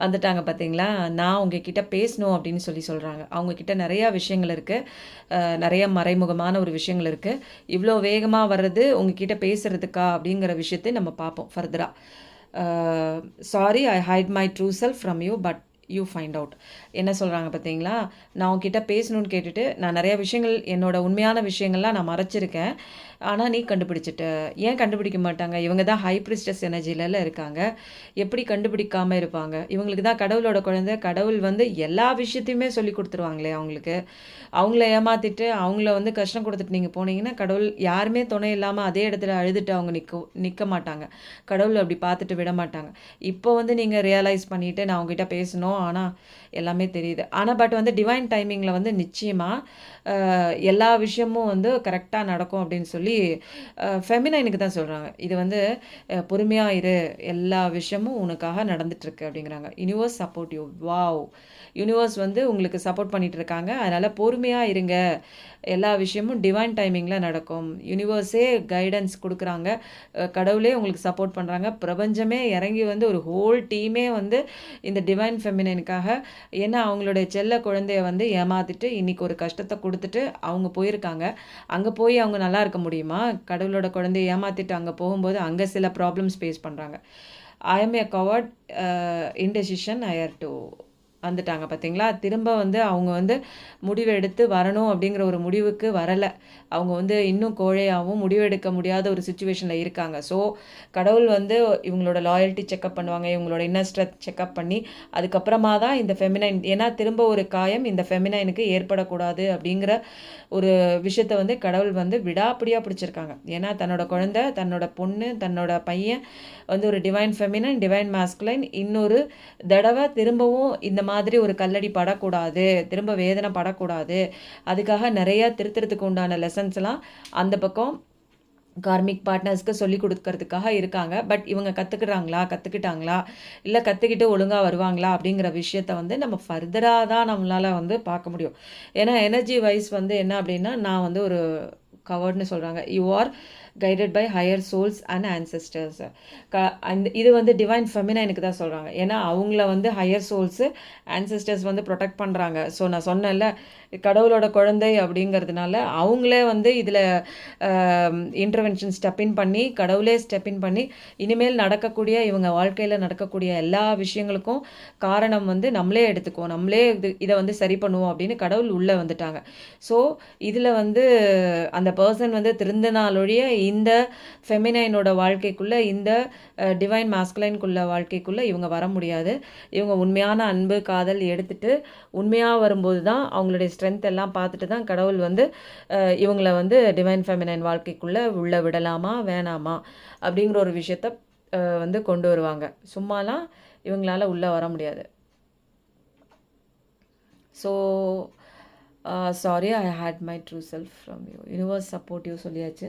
வந்துட்டாங்க பார்த்தீங்களா? நான் உங்ககிட்ட பேசணும் அப்படின்னு சொல்கிறாங்க. அவங்கக்கிட்ட நிறையா விஷயங்கள் இருக்குது, நிறைய மறைமுகமான ஒரு விஷயங்கள் இருக்குது. இவ்வளோ வேகமாக வர்றது உங்ககிட்ட பேசுகிறதுக்கா அப்படிங்கிற விஷயத்தை நம்ம பார்ப்போம் ஃபர்தராக. Sorry, I hide my true self from you, but you find out. என்ன சொல்கிறாங்க பார்த்தீங்களா? நான் உங்ககிட்ட பேசணும்னு கேட்டுட்டு நான் நிறைய விஷயங்கள், என்னோட உண்மையான விஷயங்கள்லாம் நான் மறைச்சிருக்கேன், ஆனால் நீ கண்டுபிடிச்சிட்ட. ஏன் கண்டுபிடிக்க மாட்டாங்க? இவங்க தான் ஹை பிரிஸ்டஸ் எனர்ஜியில இருக்காங்க. எப்படி கண்டுபிடிக்காமல் இருப்பாங்க? இவங்களுக்கு தான் கடவுளோட குழந்தை. கடவுள் வந்து எல்லா விஷயத்தையுமே சொல்லி கொடுத்துருவாங்களே அவங்களுக்கு. அவங்கள ஏமாற்றிட்டு அவங்கள வந்து கஷ்டம் கொடுத்துட்டு நீங்கள் போனீங்கன்னா கடவுள் யாருமே துணை இல்லாமல் அதே இடத்துல அழுதுட்டு அவங்க நிற்க மாட்டாங்க. கடவுள் அப்படி பார்த்துட்டு விட மாட்டாங்க. இப்போ வந்து நீங்கள் ரியலைஸ் பண்ணிவிட்டு நான் அவங்ககிட்ட பேசணும், ஆனால் எல்லாமே தெரியுது. ஆனால் பட் வந்து டிவைன் டைமிங்கில் வந்து நிச்சயமாக எல்லா விஷயமும் வந்து கரெக்டாக நடக்கும் அப்படின்னு சொல்லி ஃபெமினைனுக்கு தான் சொல்கிறாங்க. இது வந்து பொறுமையாக இரு, எல்லா விஷயமும் உனக்காக நடந்துட்டுருக்கு அப்படிங்கிறாங்க. Universe support you. Wow, universe வந்து உங்களுக்கு சப்போர்ட் பண்ணிகிட்டு இருக்காங்க. அதனால் பொறுமையாக இருங்க, எல்லா விஷயமும் டிவைன் டைமிங்கில் நடக்கும். யூனிவர்ஸே கைடன்ஸ் கொடுக்குறாங்க, கடவுளே உங்களுக்கு சப்போர்ட் பண்ணுறாங்க. பிரபஞ்சமே இறங்கி வந்து ஒரு ஹோல் டீமே வந்து இந்த டிவைன் ஃபெமினைனுக்காக, ஏன்னா அவங்களுடைய செல்ல குழந்தைய வந்து ஏமாற்றிட்டு இன்றைக்கி ஒரு கஷ்டத்தை கொடுத்துட்டு அவங்க போயிருக்காங்க. அங்கே போய் அவங்க நல்லா இருக்க முடியுமா? கடவுளோட குழந்தைய ஏமாற்றிட்டு அங்கே போகும்போது அங்கே சில ப்ராப்ளம்ஸ் ஃபேஸ் பண்ணுறாங்க. I am a coward, indecision, I here to வந்துட்டாங்க பார்த்தீங்களா? திரும்ப வந்து அவங்க வந்து முடிவு எடுத்து வரணும் அப்படிங்கிற ஒரு முடிவுக்கு வரலை. அவங்க வந்து இன்னும் கோழையாகவும் முடிவெடுக்க முடியாத ஒரு சுச்சுவேஷனில் இருக்காங்க. ஸோ கடவுள் வந்து இவங்களோட லாயல்ட்டி செக்அப் பண்ணுவாங்க, இவங்களோட இன்னர் ஸ்ட்ரென்த் செக்அப் பண்ணி அதுக்கப்புறமா தான் இந்த ஃபெமினைன், ஏன்னா திரும்ப ஒரு காயம் இந்த ஃபெமினைனுக்கு ஏற்படக்கூடாது அப்படிங்கிற ஒரு விஷயத்தை வந்து கடவுள் வந்து விடாப்பிடியாக பிடிச்சிருக்காங்க. ஏன்னா தன்னோட குழந்தை, தன்னோட பொண்ணு, தன்னோட பையன் வந்து ஒரு டிவைன் ஃபெமினைன், டிவைன் மாஸ்குலைன் இன்னொரு தடவை திரும்பவும் இந்த மாதிரி ஒரு கல்லடி படக்கூடாது, திரும்ப வேதனை படக்கூடாது. அதுக்காக நிறையா திருத்துறதுக்கு உண்டான லெசன்ஸ்லாம் அந்த பக்கம் கார்மிக் பார்ட்னர்ஸ்க்கு சொல்லிக் கொடுக்கறதுக்காக இருக்காங்க. பட் இவங்க கற்றுக்கிட்டாங்களா இல்லை கற்றுக்கிட்டு ஒழுங்காக வருவாங்களா அப்படிங்கிற விஷயத்த வந்து நம்ம ஃபர்தராக தான் நம்மளால் வந்து பார்க்க முடியும். ஏன்னா எனர்ஜி வைஸ் வந்து என்ன அப்படின்னா, நான் வந்து ஒரு கவர்ட்னு சொல்கிறாங்க. You are guided by higher souls and ancestors. இது வந்து டிவைன் ஃபெமினைனுக்கு தான் சொல்கிறாங்க. ஏன்னா அவங்கள வந்து ஹையர் சோல்ஸு ஆன்செஸ்டர்ஸ் வந்து ப்ரொடெக்ட் பண்ணுறாங்க. ஸோ நான் சொன்னேன்ல, கடவுளோட குழந்தை அப்படிங்கிறதுனால அவங்களே வந்து இதில் இன்டர்வென்ஷன் ஸ்டெப்பின் பண்ணி, கடவுளே ஸ்டெப்பின் பண்ணி இனிமேல் நடக்கக்கூடிய இவங்க வாழ்க்கையில் நடக்கக்கூடிய எல்லா விஷயங்களுக்கும் காரணம் வந்து நம்மளே எடுத்துக்குவோம், நம்மளே இதை வந்து சரி பண்ணுவோம் அப்படின்னு கடவுள் உள்ளே வந்துட்டாங்க. ஸோ இதில் வந்து அந்த பர்சன் வந்து திருந்தினாலொழிய இந்த ஃபெமினைனோட வாழ்க்கைக்குள்ளே, இந்த டிவைன் மாஸ்குலைனுக்குள்ள வாழ்க்கைக்குள்ளே இவங்க வர முடியாது. இவங்க உண்மையான அன்பு காதல் எடுத்துட்டு உண்மையாக வரும்போது தான் அவங்களுடைய ஸ்ட்ரென்த் எல்லாம் பார்த்துட்டு தான் கடவுள் வந்து இவங்கள வந்து டிவைன் ஃபெமினைன் வாழ்க்கைக்குள்ளே உள்ள விடலாமா வேணாமா அப்படிங்கிற ஒரு விஷயத்த வந்து கொண்டு வருவாங்க. சும்மாலாம் இவங்களால உள்ளே வர முடியாது. So sorry, I hate my true self from you. Universe support you சொல்லியாச்சு.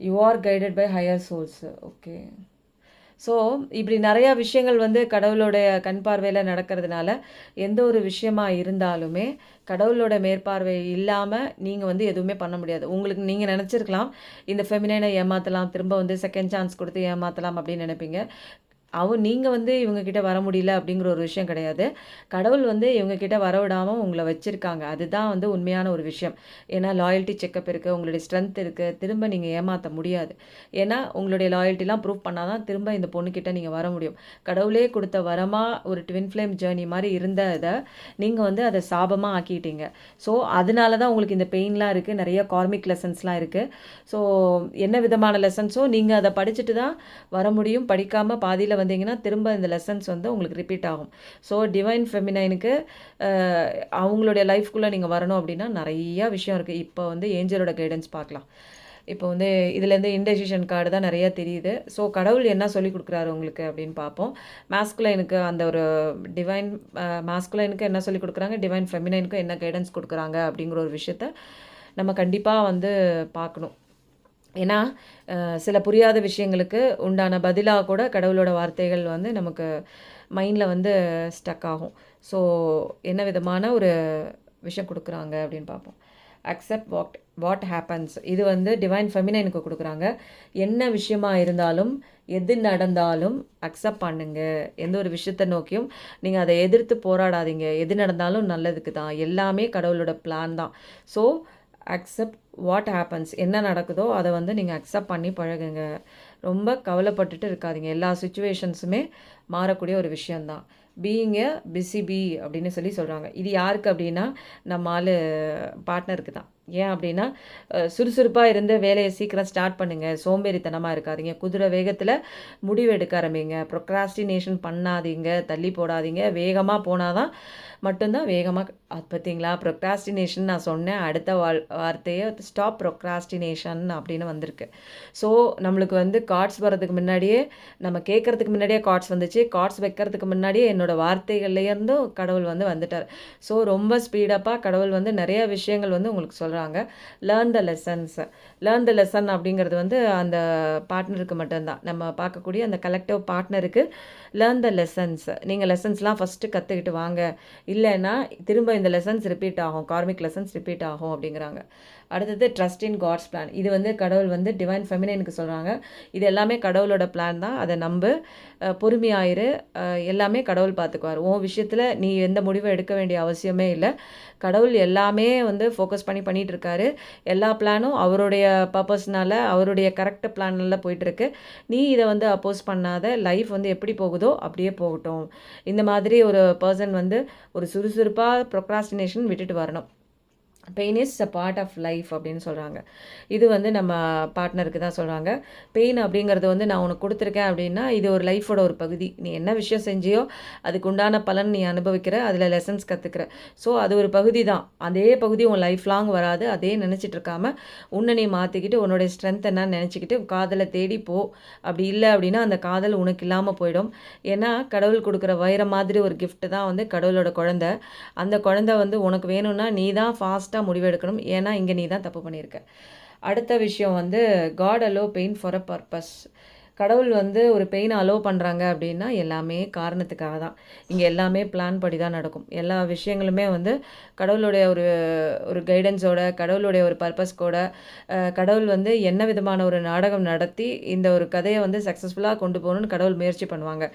You are guided by higher souls. Okay. So இப்படி நிறையா விஷயங்கள் வந்து கடவுளோடைய கண் பார்வையில் நடக்கிறதுனால எந்த ஒரு விஷயமா இருந்தாலுமே கடவுளோட மேற்பார்வை இல்லாமல் நீங்கள் வந்து எதுவுமே பண்ண முடியாது. உங்களுக்கு நீங்கள் நினச்சிருக்கலாம் இந்த ஃபெமினைனை ஏமாற்றலாம், திரும்ப வந்து செகண்ட் சான்ஸ் கொடுத்து ஏமாற்றலாம் அப்படின்னு நினைப்பீங்க. நீங்கள் வந்து இவங்கக்கிட்ட வர முடியல அப்படிங்கிற ஒரு விஷயம் கிடையாது. கடவுள் வந்து இவங்கக்கிட்ட வரவிடாமல் உங்களை வச்சுருக்காங்க. அதுதான் வந்து உண்மையான ஒரு விஷயம். ஏன்னா லாயல்ட்டி செக்கப் இருக்குது, உங்களுடைய ஸ்ட்ரென்த் இருக்குது, திரும்ப நீங்கள் ஏமாற்ற முடியாது. ஏன்னா உங்களுடைய லாயல்ட்டிலாம் ப்ரூவ் பண்ணால் தான் திரும்ப இந்த பொண்ணுக்கிட்ட நீங்கள் வர முடியும். கடவுளே கொடுத்த வரமாக ஒரு ட்வின் ஃப்ளேம் ஜேர்னி மாதிரி இருந்த இதை நீங்கள் வந்து அதை சாபமாக ஆக்கிட்டீங்க. ஸோ அதனால தான் உங்களுக்கு இந்த பெயின்லாம் இருக்குது, நிறைய கார்மிக் லெசன்ஸ்லாம் இருக்குது. ஸோ என்ன விதமான லெசன்ஸோ நீங்கள் அதை படிச்சுட்டு தான் வர முடியும். படிக்காமல் பாதியில் வந்தீங்கன்னா திரும்ப இந்த லெசன்ஸ் வந்து உங்களுக்கு ரிப்பீட் ஆகும். ஸோ டிவைன் ஃபெமினைனுக்கு அவங்களுடைய லைஃப்குள்ளே நீங்கள் வரணும் அப்படின்னா நிறையா விஷயம் இருக்குது. இப்போ வந்து ஏஞ்சலோட கைடன்ஸ் பார்க்கலாம். இப்போ வந்து இதுலேருந்து இன்டெசிஷன் கார்டு தான் நிறையா தெரியுது. ஸோ கடவுள் என்ன சொல்லி கொடுக்குறாரு உங்களுக்கு அப்படின்னு பார்ப்போம். மாஸ்குலைனுக்கு அந்த ஒரு டிவைன் மாஸ்குலைனுக்கு என்ன சொல்லி கொடுக்குறாங்க, டிவைன் ஃபெமினைனுக்கு என்ன கைடன்ஸ் கொடுக்குறாங்க அப்படிங்கிற ஒரு விஷயத்த நம்ம கண்டிப்பாக வந்து பார்க்கணும். ஏன்னா சில புரியாத விஷயங்களுக்கு உண்டான பதிலாக கூட கடவுளோட வார்த்தைகள் வந்து நமக்கு மைண்டில் வந்து ஸ்டக் ஆகும். ஸோ என்ன விதமான ஒரு விஷயம் கொடுக்குறாங்க அப்படின்னு பார்ப்போம். Accept what happens. இது வந்து டிவைன் ஃபெமினைனுக்கு கொடுக்குறாங்க. என்ன விஷயமா இருந்தாலும் எது நடந்தாலும் அக்செப்ட் பண்ணுங்க. எந்த ஒரு விஷயத்தை நோக்கியும் நீங்கள் அதை எதிர்த்து போராடாதீங்க. எது நடந்தாலும் நல்லதுக்கு தான், எல்லாமே கடவுளோட பிளான் தான். So accept what happens. என்ன நடக்குதோ அதை வந்து நீங்கள் அக்செப்ட் பண்ணி பழகுங்க. ரொம்ப கவலைப்பட்டுட்டு இருக்காதீங்க. எல்லா சுச்சுவேஷன்ஸுமே மாறக்கூடிய ஒரு விஷயந்தான். பீயிங் எ பிஸி பீ அப்படின்னு சொல்கிறாங்க. இது யாருக்கு அப்படின்னா நம்ம ஆள் பார்ட்னருக்கு தான். ஏன் அப்படின்னா சுறுசுறுப்பாக இருந்து வேலையை சீக்கிரம் ஸ்டார்ட் பண்ணுங்கள், சோம்பேறித்தனமாக இருக்காதீங்க, குதிரை வேகத்தில் முடிவு எடுக்க ஆரம்பிங்க, ப்ரொக்ராஸ்டினேஷன் பண்ணாதீங்க, தள்ளி போடாதீங்க. வேகமாக போனால் தான் மட்டும்தான் வேகமாக. அது பார்த்தீங்களா, ப்ரொக்ராஸ்டினேஷன் நான் சொன்னேன், அடுத்த வார்த்தையை ஸ்டாப் ப்ரொக்ராஸ்டினேஷன் அப்படின்னு வந்திருக்கு. ஸோ நம்மளுக்கு வந்து கார்ட்ஸ் வர்றதுக்கு முன்னாடியே, நம்ம கேட்குறதுக்கு முன்னாடியே கார்ட்ஸ் வந்துச்சு, கார்ட்ஸ் வைக்கிறதுக்கு முன்னாடியே என்னோடய வார்த்தைகள்லேருந்தும் கடவுள் வந்து வந்துட்டார். ஸோ ரொம்ப ஸ்பீடப்பாக கடவுள் வந்து நிறைய விஷயங்கள் வந்து உங்களுக்கு சொல்கிறாங்க. Learn the lessons. Learn the lesson அப்படிங்கிறது வந்து அந்த பார்ட்னருக்கு மட்டும்தான். நம்ம பார்க்கக்கூடிய அந்த கலெக்டிவ் பார்ட்னருக்கு லேர்ன் த லெசன்ஸ். நீங்கள் லெசன்ஸ்லாம் ஃபஸ்ட்டு கற்றுக்கிட்டு வாங்க, இல்லைன்னா திரும்ப இந்த லெசன்ஸ் ரிப்பீட் ஆகும், கார்மிக் லெசன்ஸ் ரிப்பீட் ஆகும் அப்படிங்கிறாங்க. அடுத்தது ட்ரஸ்ட் இன் காட்ஸ் பிளான். இது வந்து கடவுள் வந்து டிவைன் ஃபெமினைனுக்கு சொல்கிறாங்க. இது எல்லாமே கடவுளோட பிளான் தான், அதை நம்பு, பொறுமையாயிரு, எல்லாமே கடவுள் பார்த்துக்குவார். உன் விஷயத்தில் நீ எந்த முடிவும் எடுக்க வேண்டிய அவசியமே இல்லை. கடவுள் எல்லாமே வந்து ஃபோக்கஸ் பண்ணிகிட்டு இருக்காரு. எல்லா பிளானும் அவருடைய பர்பஸ்னால, அவருடைய கரெக்ட் பிளானில் போயிட்டுருக்கு. நீ இதை வந்து அப்போஸ் பண்ணாத. லைஃப் வந்து எப்படி போகுதோ அப்படியே போகட்டும். இந்த மாதிரி ஒரு பர்சன் வந்து ஒரு சுறுசுறுப்பாக ப்ரொக்ராஸ்டினேஷன் விட்டுட்டு வரணும். Pain is a part of life அப்படின்னு சொல்கிறாங்க. இது வந்து நம்ம பார்ட்னருக்கு தான் சொல்கிறாங்க. பெயின் அப்படிங்கிறது வந்து நான் உனக்கு கொடுத்துருக்கேன் அப்படின்னா இது ஒரு லைஃபோட ஒரு பகுதி. நீ என்ன விஷயம் செஞ்சியோ அதுக்கு உண்டான பலன் நீ அனுபவிக்கிற, அதில் லெசன்ஸ் கற்றுக்கிற. ஸோ அது ஒரு பகுதி தான். அதே பகுதி உன் லைஃப் லாங் வராது. அதே நினச்சிட்டு இருக்காமல் உன்னை நீ மாற்றிக்கிட்டு உன்னுடைய ஸ்ட்ரென்த் என்னன்னு நினச்சிக்கிட்டு காதலை தேடி போ. அப்படி இல்லை அப்படின்னா அந்த காதல் உனக்கு இல்லாமல் போயிடும். ஏன்னா கடவுள் கொடுக்குற வைரம் மாதிரி ஒரு கிஃப்ட் தான் வந்து கடவுளோட குழந்தை. அந்த குழந்தை வந்து உனக்கு வேணும்னா நீ தான் ஃபாஸ்ட்டாக முடிவெடுக்கணும். ஏன்னா இங்கே நீ தான் தப்பு பண்ணியிருக்க. அடுத்த விஷயம் வந்து God allow pain for a purpose. கடவுள் வந்து ஒரு பெயினை அலோவ் பண்ணுறாங்க அப்படின்னா எல்லாமே காரணத்துக்காக தான். இங்கே எல்லாமே பிளான் படி தான் நடக்கும். எல்லா விஷயங்களுமே வந்து கடவுளுடைய ஒரு ஒரு கைடன்ஸோட, கடவுளுடைய ஒரு பர்பஸ்கோட, கடவுள் வந்து என்ன விதமான ஒரு நாடகம் நடத்தி இந்த ஒரு கதையை வந்து சக்ஸஸ்ஃபுல்லாக கொண்டு போகணும்னு கடவுள் முயற்சி பண்ணுவாங்க.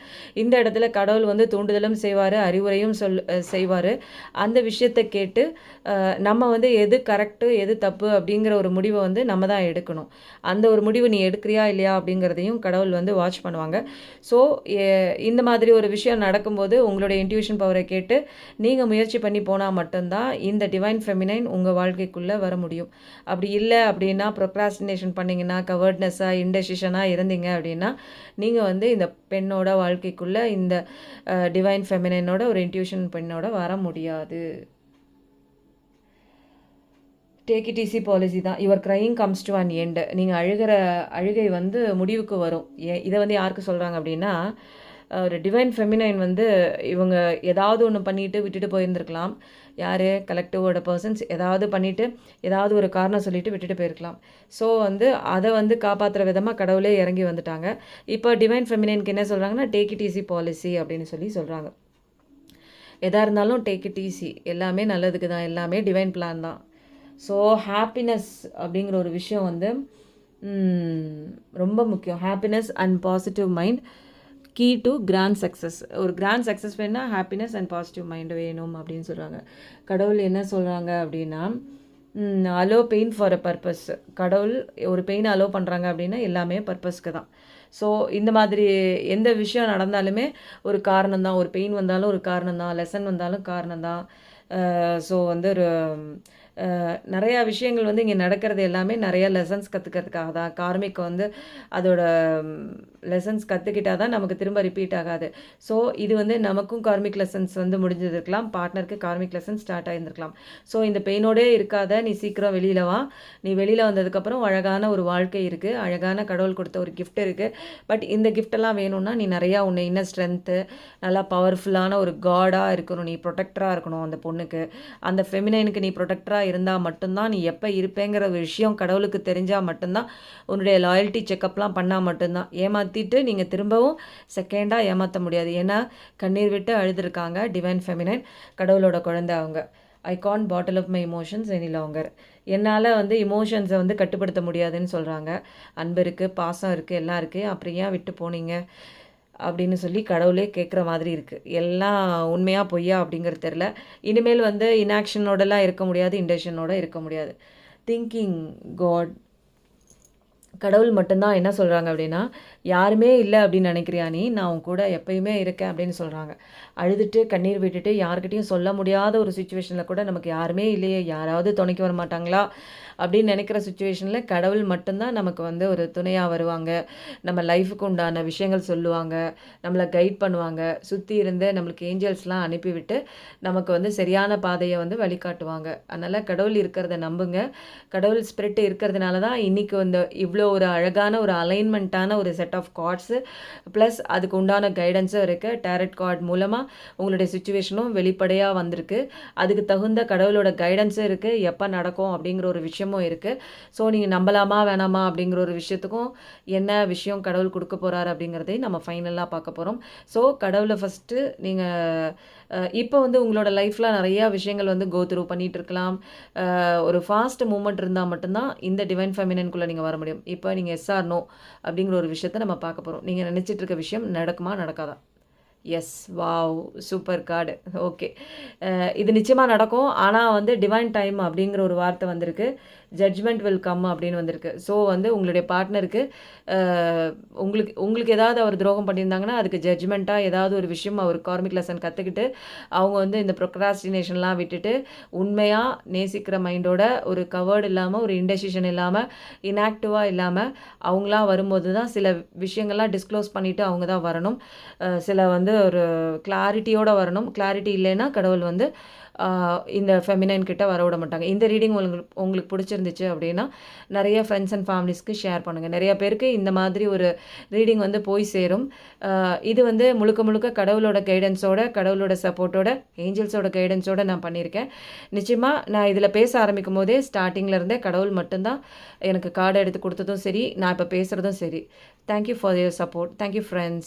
இந்த இடத்துல கடவுள் வந்து தூண்டுதலும் செய்வார், அறிவுரையும் செய்வார். அந்த விஷயத்தை கேட்டு நம்ம வந்து எது கரெக்டு எது தப்பு அப்படிங்கிற ஒரு முடிவை வந்து நம்ம தான் எடுக்கணும். அந்த ஒரு முடிவு நீ எடுக்கிறியா இல்லையா அப்படிங்கிறதையும் கடவுள் வந்து வாட்ச் பண்ணுவாங்க. ஸோ இந்த மாதிரி ஒரு விஷயம் நடக்கும்போது உங்களுடைய இன்ட்யூஷன் பவரை கேட்டு நீங்கள் முயற்சி பண்ணி போனால் மட்டும்தான் இந்த டிவைன் ஃபெமினைன் உங்கள் வாழ்க்கைக்குள்ளே வர முடியும். அப்படி இல்லை அப்படின்னா ப்ரொக்ராஸ்டினேஷன் பண்ணிங்கன்னா, கவர்ட்னஸாக இன்டெசிஷனாக இருந்தீங்க அப்படின்னா நீங்கள் வந்து இந்த பெண்ணோட வாழ்க்கைக்குள்ளே இந்த டிவைன் ஃபெமினைனோட ஒரு இன்ட்யூஷன் பெண்ணோட வர முடியாது. டேக் இட் ஈஸி பாலிசி தான். Your crying comes to an end. நீங்கள் அழுகை வந்து முடிவுக்கு வரும். இதை வந்து யாருக்கு சொல்கிறாங்க அப்படின்னா, ஒரு டிவைன் ஃபெமினைன் வந்து இவங்க ஏதாவது ஒன்று பண்ணிட்டு விட்டுட்டு போயிருந்துருக்கலாம். யார் கலெக்டிவோட பர்சன்ஸ் ஏதாவது பண்ணிவிட்டு ஏதாவது ஒரு காரணம் சொல்லிவிட்டு விட்டுட்டு போயிருக்கலாம். ஸோ வந்து அதை வந்து காப்பாற்றுற விதமாக கடவுளே இறங்கி வந்துட்டாங்க. இப்போ டிவைன் ஃபெமினைனுக்கு என்ன சொல்கிறாங்கன்னா, டேக் இட் ஈஸி பாலிசி அப்படின்னு சொல்கிறாங்க. எதாக இருந்தாலும் டேக் இட் ஈஸி, எல்லாமே நல்லதுக்கு தான், எல்லாமே டிவைன் பிளான் தான். ஸோ ஹாப்பினஸ் அப்படிங்கிற ஒரு விஷயம் வந்து ரொம்ப முக்கியம். Happiness and positive mind key to grand success. ஒரு கிராண்ட் சக்ஸஸ் வேணால் ஹாப்பினஸ் அண்ட் பாசிட்டிவ் மைண்ட் வேணும் அப்படின்னு சொல்கிறாங்க. கடவுள் என்ன சொல்கிறாங்க அப்படின்னா, allow pain for a purpose. கடவுள் ஒரு பெயினை அலோ பண்ணுறாங்க அப்படின்னா எல்லாமே பர்பஸ்க்கு தான். ஸோ இந்த மாதிரி எந்த விஷயம் நடந்தாலுமே ஒரு காரணம் தான். ஒரு பெயின் வந்தாலும் ஒரு காரணம் தான், லெசன் வந்தாலும் காரணம் தான். ஸோ வந்து ஒரு நிறையா விஷயங்கள் வந்து இங்கே நடக்கிறது எல்லாமே நிறையா லெசன்ஸ் கற்றுக்கிறதுக்காக தான். கார்மிக் வந்து அதோட லெசன்ஸ் கற்றுக்கிட்டால் தான் நமக்கு திரும்ப ரிப்பீட் ஆகாது. ஸோ இது வந்து நமக்கும் கார்மிக் லெசன்ஸ் வந்து முடிஞ்சிருக்கலாம், பார்ட்னருக்கு கார்மிக் லெசன்ஸ் ஸ்டார்ட் ஆகியிருந்துருக்கலாம். ஸோ இந்த பெயினோடே இருக்காத, நீ சீக்கிரம் வெளியில் வா. நீ வெளியில் வந்ததுக்கப்புறம் அழகான ஒரு வாழ்க்கை இருக்குது, அழகான கடவுள் கொடுத்த ஒரு கிஃப்ட் இருக்குது. பட் இந்த கிஃப்டெல்லாம் வேணும்னா நீ நிறையா உன்னை இன்னர் ஸ்ட்ரென்த்து, நல்லா பவர்ஃபுல்லான ஒரு காடாக இருக்கணும், நீ ப்ரொடெக்டராக இருக்கணும் அந்த பொண்ணுக்கு. அந்த ஃபெமினைனுக்கு நீ ப்ரொடெக்டராக இருந்தால் மட்டும்தான், நீ எப்போ இருப்பேங்கிற ஒரு விஷயம் கடவுளுக்கு தெரிஞ்சால் மட்டும்தான், உன்னுடைய லாயல்ட்டி செக்கப்லாம் பண்ணால் மட்டும்தான். ஏமாற்றிட்டு நீங்கள் திரும்பவும் செகண்டாக ஏமாற்ற முடியாது. ஏன்னா கண்ணீர் விட்டு அழுதுருக்காங்க டிவைன் ஃபெமினைன், கடவுளோட குழந்தை அவங்க. I can't bottle up my emotions any longer. என்னால் வந்து இமோஷன்ஸை வந்து கட்டுப்படுத்த முடியாதுன்னு சொல்கிறாங்க. அன்பு இருக்குது, பாசம் இருக்குது, எல்லாம் இருக்குது, அப்புறம் ஏன் விட்டு போனீங்க அப்படின்னு சொல்லி கடவுளே கேட்குற மாதிரி இருக்குது. எல்லாம் உண்மையாக பொய்யா அப்படிங்கிறது தெரில. இனிமேல் வந்து இன்ஆக்ஷனோடலாம் இருக்க முடியாது, இன்டென்ஷனோட இருக்க முடியாது. திங்கிங் காட், கடவுள் மட்டும்தான் என்ன சொல்கிறாங்க அப்படின்னா, யாருமே இல்லை அப்படின்னு நினைக்கிறியா நீ, நான் உன் கூட எப்பயுமே இருக்கேன் அப்படின்னு சொல்கிறாங்க. அழுதுட்டு கண்ணீர் விட்டுட்டு யார்கிட்டையும் சொல்ல முடியாத ஒரு சுச்சுவேஷனில் கூட நமக்கு யாருமே இல்லையே, யாராவது துணைக்கு வர மாட்டாங்களா அப்படின்னு நினைக்கிற சுச்சுவேஷனில் கடவுள் மட்டும்தான் நமக்கு வந்து ஒரு துணையாக வருவாங்க. நம்ம லைஃபுக்கு உண்டான விஷயங்கள் சொல்லுவாங்க, நம்மளை கைட் பண்ணுவாங்க, சுற்றி இருந்து நம்மளுக்கு ஏஞ்சல்ஸ்லாம் அனுப்பிவிட்டு நமக்கு வந்து சரியான பாதையை வந்து வழிகாட்டுவாங்க. அதனால் கடவுள் இருக்கிறத நம்புங்க. கடவுள் ஸ்பிரிட் இருக்கிறதுனால தான் இன்றைக்கி வந்து இவ்வளோ ஒரு அழகான ஒரு அலைன்மெண்ட்டான ஒரு செட் ஆஃப் கார்ட்ஸு ப்ளஸ் அதுக்கு உண்டான கைடன்ஸும் இருக்குது. டேரட் கார்டு மூலமாக உங்களுடைய சுச்சுவேஷனும் வெளிப்படையாக வந்திருக்கு. அதுக்கு தகுந்த கடவுளோட கைடன்ஸும் இருக்குது, எப்போ நடக்கும் அப்படிங்கிற ஒரு விஷயமும் இருக்குது. ஸோ நீங்கள் நம்பலாமா வேணாமா அப்படிங்கிற ஒரு விஷயத்துக்கும் என்ன விஷயம் கடவுள் கொடுக்க போகிறாரு அப்படிங்கிறதையும் நம்ம ஃபைனலாக பார்க்க போகிறோம். ஸோ கடவுளை ஃபஸ்ட்டு நீங்கள் இப்போ வந்து உங்களோட லைஃப்பில் நிறையா விஷயங்கள் வந்து கோ த்ரூ பண்ணிகிட்டு இருக்கலாம். ஒரு ஃபாஸ்ட் மூமெண்ட் இருந்தால் மட்டும்தான் இந்த டிவைன் ஃபெமினைனுக்குள்ளே நீங்கள் வர முடியும். இப்போ நீங்கள் எஸ் ஆர் நோ அப்படிங்கிற ஒரு விஷயத்தை நம்ம பார்க்க போகிறோம். நீங்கள் நினச்சிட்டு இருக்க விஷயம் நடக்குமா நடக்காதா? Yes, wow, super card. Okay, இது நிச்சயமாக நடக்கும். ஆனால் வந்து டிவைன் டைம் அப்படிங்கிற ஒரு வார்த்தை வந்திருக்கு. ஜட்ஜ்மெண்ட் வில் கம் அப்படின்னு வந்திருக்கு. ஸோ வந்து உங்களுடைய பார்ட்னருக்கு உங்களுக்கு ஏதாவது அவர் துரோகம் பண்ணியிருந்தாங்கன்னா அதுக்கு ஜட்ஜ்மெண்ட்டாக ஏதாவது ஒரு விஷயம் அவர் கார்மிக் லெசன் கற்றுக்கிட்டு அவங்க வந்து இந்த ப்ரொக்ராஸ்டினேஷன்லாம் விட்டுட்டு உண்மையாக நேசிக்கிற மைண்டோட ஒரு கவர்டு இல்லாமல், ஒரு இன்டெசிஷன் இல்லாமல், இன்ஆக்டிவாக இல்லாமல் அவங்களாம் வரும்போது தான் சில விஷயங்கள்லாம் டிஸ்க்ளோஸ் பண்ணிவிட்டு அவங்க தான் வரணும். சில வந்து ஒரு கிளாரிட்டியோடு வரணும். கிளாரிட்டி இல்லைன்னா கடவுள் வந்து இந்த ஃபெமினைன் கிட்ட வர விட மாட்டாங்க. இந்த ரீடிங் உங்களுக்கு பிடிச்சிருந்துச்சு அப்படின்னா நிறைய ஃப்ரெண்ட்ஸ் அண்ட் ஃபேமிலிஸ்க்கு ஷேர் பண்ணுங்கள். நிறைய பேருக்கு இந்த மாதிரி ஒரு ரீடிங் வந்து போய் சேரும். இது வந்து முழுக்க முழுக்க கடவுளோட கைடன்ஸோட, கடவுளோட சப்போர்ட்டோட, ஏஞ்சல்ஸோட கைடன்ஸோட நான் பண்ணியிருக்கேன். நிச்சயமாக நான் இதில் பேச ஆரம்பிக்கும் போதே ஸ்டார்டிங்கில் இருந்தே கடவுள் மட்டும்தான் எனக்கு கார்டை எடுத்து கொடுத்ததும் சரி, நான் இப்போ பேசுகிறதும் சரி. Thank you for your support. Thank you friends.